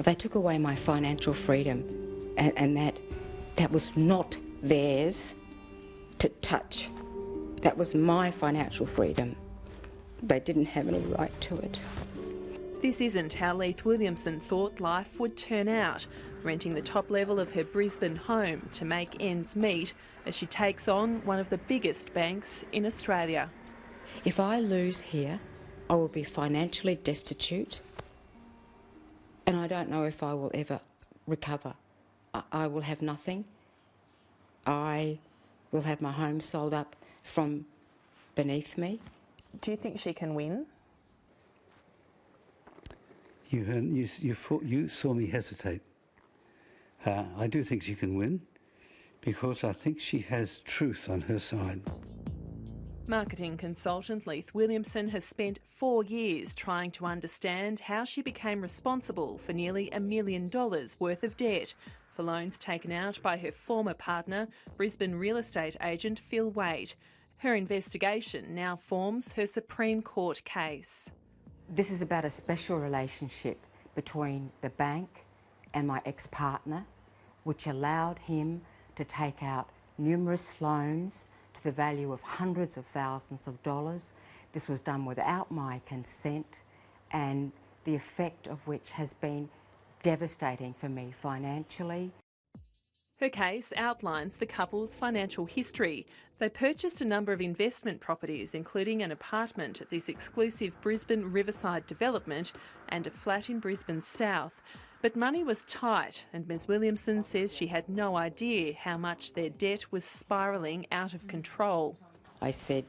They took away my financial freedom, and that was not theirs to touch. That was my financial freedom. They didn't have any right to it. This isn't how Leith Williamson thought life would turn out, renting the top level of her Brisbane home to make ends meet as she takes on one of the biggest banks in Australia. If I lose here, I will be financially destitute, and I don't know if I will ever recover. I will have nothing. I will have my home sold up from beneath me. Do you think she can win? You saw me hesitate. I do think she can win, because I think she has truth on her side. Marketing consultant Leith Williamson has spent 4 years trying to understand how she became responsible for nearly $1 million worth of debt for loans taken out by her former partner, Brisbane real estate agent Phil Waite. Her investigation now forms her Supreme Court case. This is about a special relationship between the bank and my ex-partner, which allowed him to take out numerous loans to the value of hundreds of thousands of dollars. This was done without my consent, and the effect of which has been devastating for me financially. Her case outlines the couple's financial history. They purchased a number of investment properties, including an apartment at this exclusive Brisbane Riverside development and a flat in Brisbane South. But money was tight, and Ms Williamson says she had no idea how much their debt was spiralling out of control. I said,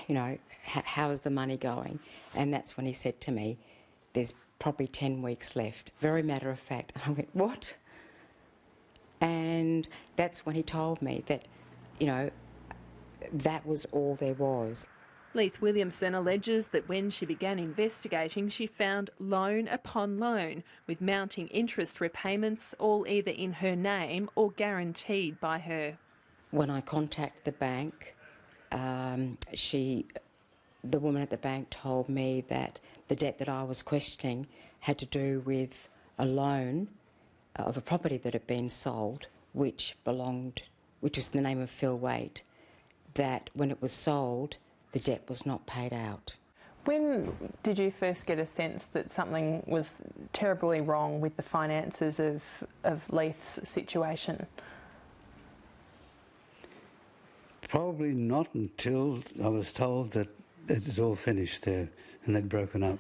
you know, how is the money going? And that's when he said to me, there's probably 10 weeks left. Very matter of fact. And I went, what? And that's when he told me that, you know, that was all there was. Leith Williamson alleges that when she began investigating, she found loan upon loan, with mounting interest repayments all either in her name or guaranteed by her. When I contacted the bank, the woman at the bank told me that the debt that I was questioning had to do with a loan of a property that had been sold, which was the name of Phil Waite, that when it was sold, the debt was not paid out. When did you first get a sense that something was terribly wrong with the finances of Leith's situation? Probably not until I was told that it was all finished there and they'd broken up.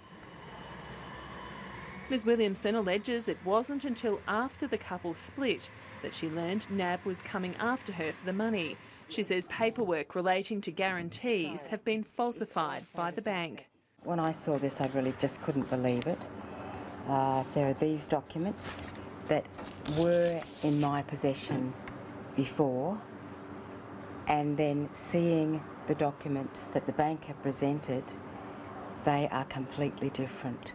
Ms Williamson alleges it wasn't until after the couple split that she learned NAB was coming after her for the money. She says paperwork relating to guarantees have been falsified by the bank. When I saw this, I really just couldn't believe it. There are these documents that were in my possession before, and then seeing the documents that the bank have presented, they are completely different.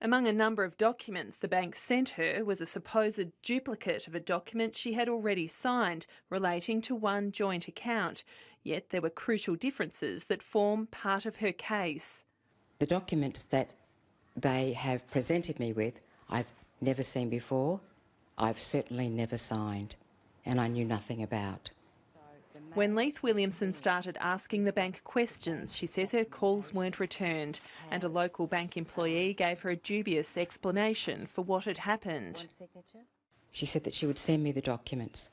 Among a number of documents the bank sent her was a supposed duplicate of a document she had already signed relating to one joint account. Yet there were crucial differences that form part of her case. The documents that they have presented me with, I've never seen before, I've certainly never signed, and I knew nothing about. When Leith Williamson started asking the bank questions, she says her calls weren't returned, and a local bank employee gave her a dubious explanation for what had happened. She said that she would send me the documents,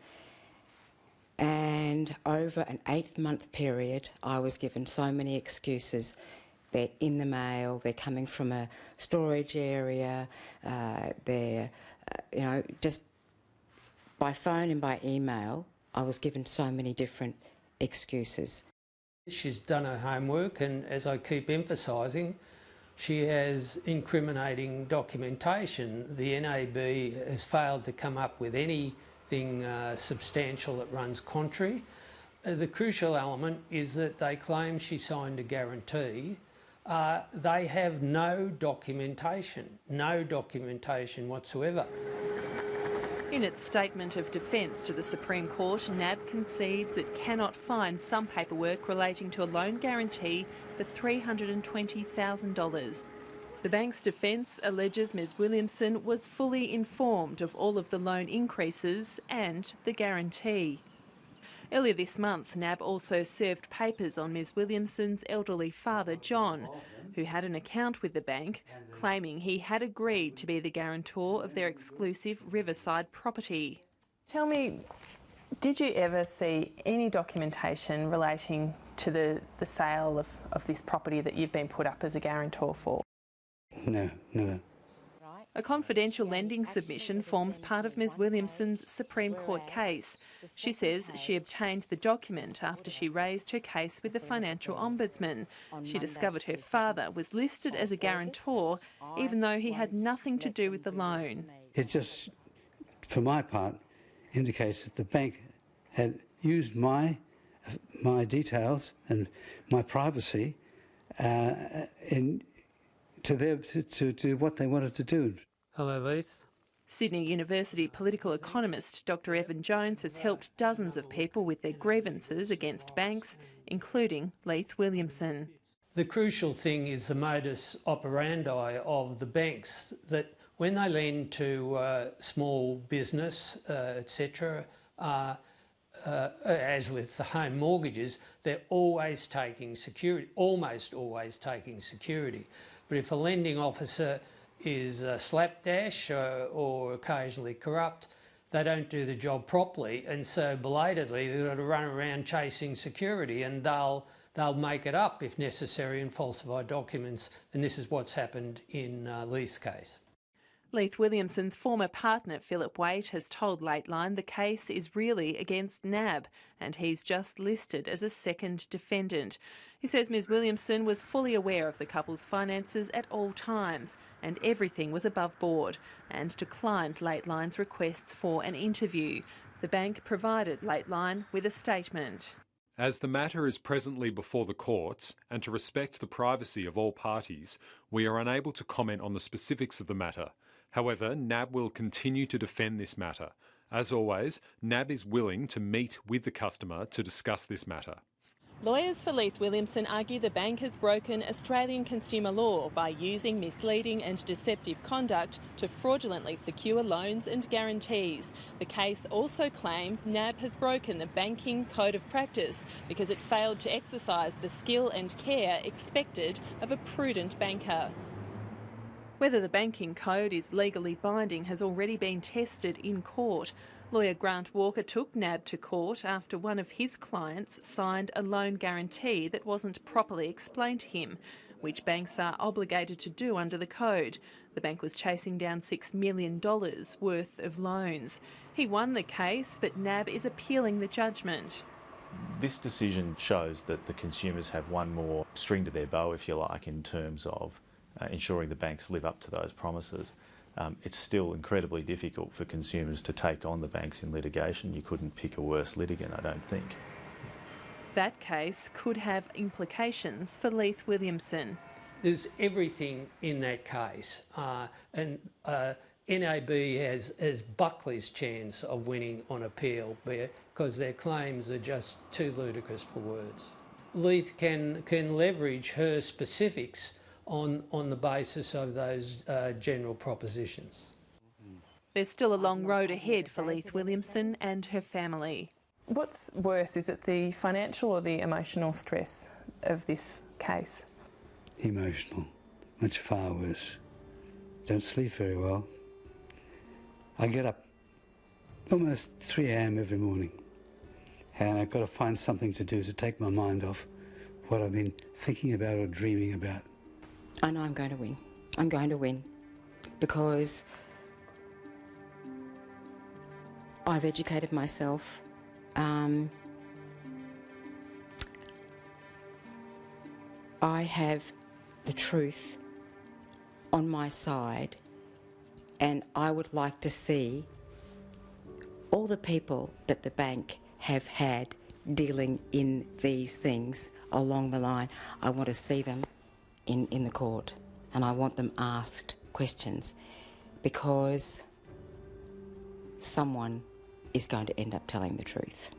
and over an 8-month period I was given so many excuses. They're in the mail, they're coming from a storage area, they're, just by phone and by email. I was given so many different excuses. She's done her homework, and as I keep emphasising, she has incriminating documentation. The NAB has failed to come up with anything substantial that runs contrary. The crucial element is that they claim she signed a guarantee. They have no documentation whatsoever. In its statement of defence to the Supreme Court, NAB concedes it cannot find some paperwork relating to a loan guarantee for $320,000. The bank's defence alleges Ms Williamson was fully informed of all of the loan increases and the guarantee. Earlier this month, NAB also served papers on Ms Williamson's elderly father, John, who had an account with the bank, claiming he had agreed to be the guarantor of their exclusive riverside property. Tell me, did you ever see any documentation relating to the sale of this property that you've been put up as a guarantor for? No, never. A confidential lending submission forms part of Ms Williamson's Supreme Court case. She says she obtained the document after she raised her case with the Financial Ombudsman. She discovered her father was listed as a guarantor even though he had nothing to do with the loan. It just, for my part, indicates that the bank had used my details and my privacy to do what they wanted to do. Hello, Leith. Sydney University political economist Dr Evan Jones has helped dozens of people with their grievances against banks, including Leith Williamson. The crucial thing is the modus operandi of the banks, that when they lend to small business, etc., as with the home mortgages, they're always taking security, almost always taking security. But if a lending officer is slapdash or occasionally corrupt, they don't do the job properly, and so belatedly they've got to run around chasing security, and they'll make it up if necessary and falsify documents, and this is what's happened in Leith's case. Leith Williamson's former partner Philip Waite has told Lateline the case is really against NAB and he's just listed as a second defendant. He says Ms Williamson was fully aware of the couple's finances at all times and everything was above board, and declined Lateline's requests for an interview. The bank provided Lateline with a statement. As the matter is presently before the courts, and to respect the privacy of all parties, we are unable to comment on the specifics of the matter. However, NAB will continue to defend this matter. As always, NAB is willing to meet with the customer to discuss this matter. Lawyers for Leith Williamson argue the bank has broken Australian consumer law by using misleading and deceptive conduct to fraudulently secure loans and guarantees. The case also claims NAB has broken the banking code of practice because it failed to exercise the skill and care expected of a prudent banker. Whether the banking code is legally binding has already been tested in court. Lawyer Grant Walker took NAB to court after one of his clients signed a loan guarantee that wasn't properly explained to him, which banks are obligated to do under the code. The bank was chasing down $6 million worth of loans. He won the case, but NAB is appealing the judgment. This decision shows that the consumers have one more string to their bow, if you like, in terms of ensuring the banks live up to those promises. It's still incredibly difficult for consumers to take on the banks in litigation. You couldn't pick a worse litigant, I don't think. That case could have implications for Leith Williamson. There's everything in that case, and NAB has Buckley's chance of winning on appeal because their claims are just too ludicrous for words. Leith can leverage her specifics on the basis of those general propositions. There's still a long road ahead for Leith Williamson and her family. What's worse, is it the financial or the emotional stress of this case? Emotional. Much far worse. Don't sleep very well. I get up almost 3 a.m. every morning, and I've got to find something to do to take my mind off what I've been thinking about or dreaming about. I know I'm going to win. I'm going to win because I've educated myself. I have the truth on my side, and I would like to see all the people that the bank have had dealing in these things along the line. I want to see them in the court, and I want them asked questions, because someone is going to end up telling the truth.